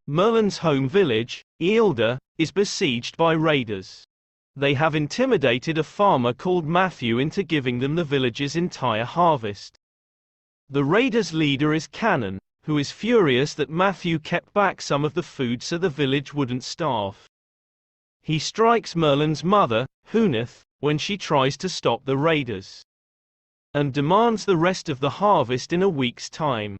Merlin's home village, Eilda, is besieged by raiders. They have intimidated a farmer called Matthew into giving them the village's entire harvest. The raiders' leader is Cannon, who is furious that Matthew kept back some of the food so the village wouldn't starve. He strikes Merlin's mother, Huneth, when she tries to stop the raiders, and demands the rest of the harvest in a week's time.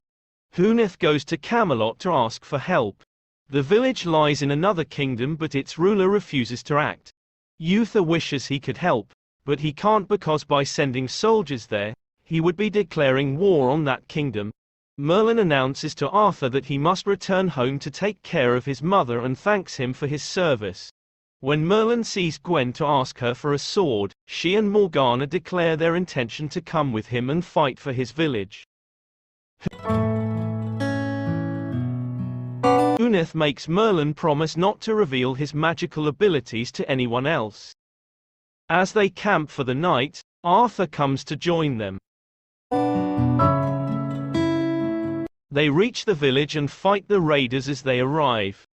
Huneth goes to Camelot to ask for help. The village lies in another kingdom, but its ruler refuses to act. Uther wishes he could help, but he can't because by sending soldiers there, he would be declaring war on that kingdom. Merlin announces to Arthur that he must return home to take care of his mother and thanks him for his service. When Merlin sees Gwen to ask her for a sword, she and Morgana declare their intention to come with him and fight for his village. Huneth makes Merlin promise not to reveal his magical abilities to anyone else. As they camp for the night, Arthur comes to join them. They reach the village and fight the raiders as they arrive.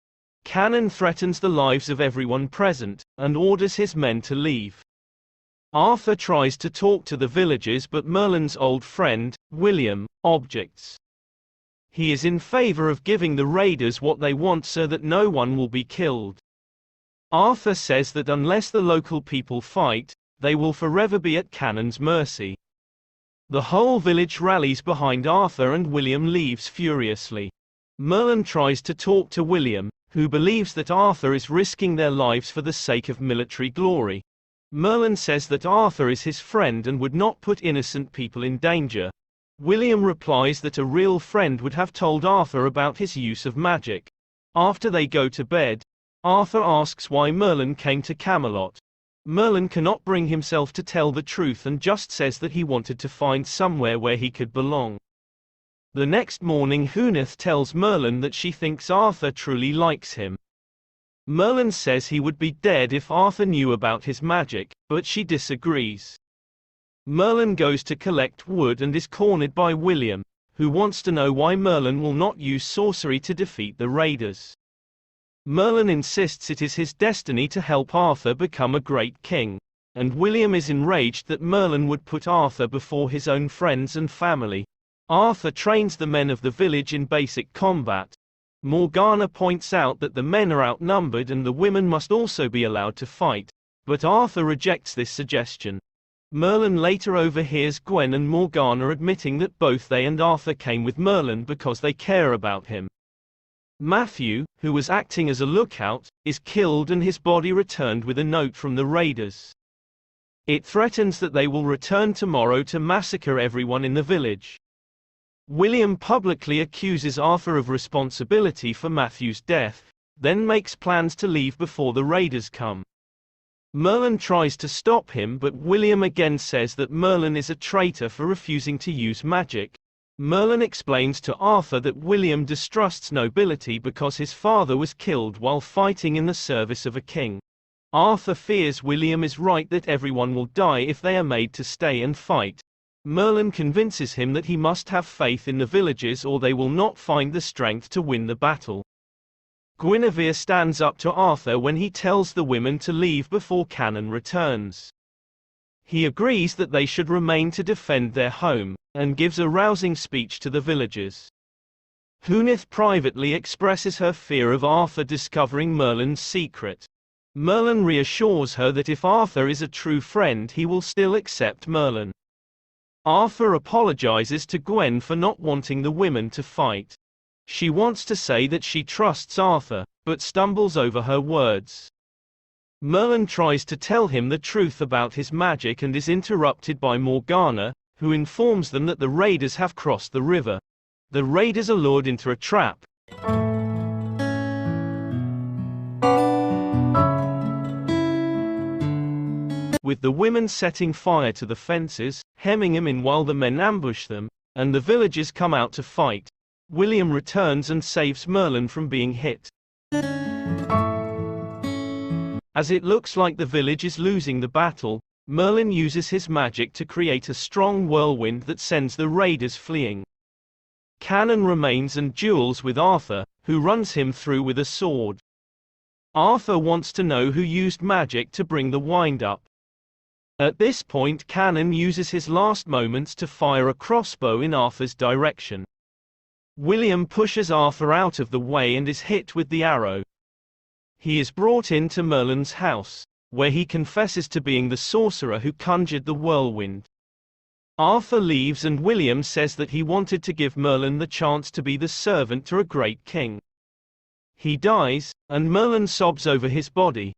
Cannon threatens the lives of everyone present, and orders his men to leave. Arthur tries to talk to the villagers, but Merlin's old friend, William, objects. He is in favor of giving the raiders what they want so that no one will be killed. Arthur says that unless the local people fight, they will forever be at Cannon's mercy. The whole village rallies behind Arthur and William leaves furiously. Merlin tries to talk to William, who believes that Arthur is risking their lives for the sake of military glory. Merlin says that Arthur is his friend and would not put innocent people in danger. William replies that a real friend would have told Arthur about his use of magic. After they go to bed, Arthur asks why Merlin came to Camelot. Merlin cannot bring himself to tell the truth and just says that he wanted to find somewhere where he could belong. The next morning Huneth tells Merlin that she thinks Arthur truly likes him. Merlin says he would be dead if Arthur knew about his magic, but she disagrees. Merlin goes to collect wood and is cornered by William, who wants to know why Merlin will not use sorcery to defeat the raiders. Merlin insists it is his destiny to help Arthur become a great king, and William is enraged that Merlin would put Arthur before his own friends and family. Arthur trains the men of the village in basic combat. Morgana points out that the men are outnumbered and the women must also be allowed to fight, but Arthur rejects this suggestion. Merlin later overhears Gwen and Morgana admitting that both they and Arthur came with Merlin because they care about him. Matthew, who was acting as a lookout, is killed and his body returned with a note from the raiders. It threatens that they will return tomorrow to massacre everyone in the village. William publicly accuses Arthur of responsibility for Matthew's death, then makes plans to leave before the raiders come. Merlin tries to stop him, but William again says that Merlin is a traitor for refusing to use magic. Merlin explains to Arthur that William distrusts nobility because his father was killed while fighting in the service of a king. Arthur fears William is right that everyone will die if they are made to stay and fight. Merlin convinces him that he must have faith in the villagers or they will not find the strength to win the battle. Guinevere stands up to Arthur when he tells the women to leave before Cannon returns. He agrees that they should remain to defend their home, and gives a rousing speech to the villagers. Huneth privately expresses her fear of Arthur discovering Merlin's secret. Merlin reassures her that if Arthur is a true friend he will still accept Merlin. Arthur apologizes to Gwen for not wanting the women to fight. She wants to say that she trusts Arthur, but stumbles over her words. Merlin tries to tell him the truth about his magic and is interrupted by Morgana, who informs them that the raiders have crossed the river. The raiders are lured into a trap. With the women setting fire to the fences, hemming them in while the men ambush them, and the villagers come out to fight. William returns and saves Merlin from being hit. As it looks like the village is losing the battle, Merlin uses his magic to create a strong whirlwind that sends the raiders fleeing. Cannon remains and duels with Arthur, who runs him through with a sword. Arthur wants to know who used magic to bring the wind up. At this point, Cannon uses his last moments to fire a crossbow in Arthur's direction. William pushes Arthur out of the way and is hit with the arrow. He is brought into Merlin's house, where he confesses to being the sorcerer who conjured the whirlwind. Arthur leaves and William says that he wanted to give Merlin the chance to be the servant to a great king. He dies, and Merlin sobs over his body.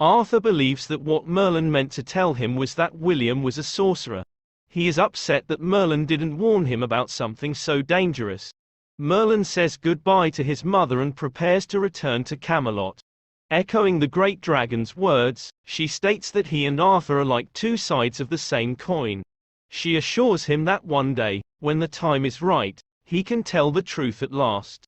Arthur believes that what Merlin meant to tell him was that William was a sorcerer. He is upset that Merlin didn't warn him about something so dangerous. Merlin says goodbye to his mother and prepares to return to Camelot. Echoing the great dragon's words, she states that he and Arthur are like two sides of the same coin. She assures him that one day, when the time is right, he can tell the truth at last.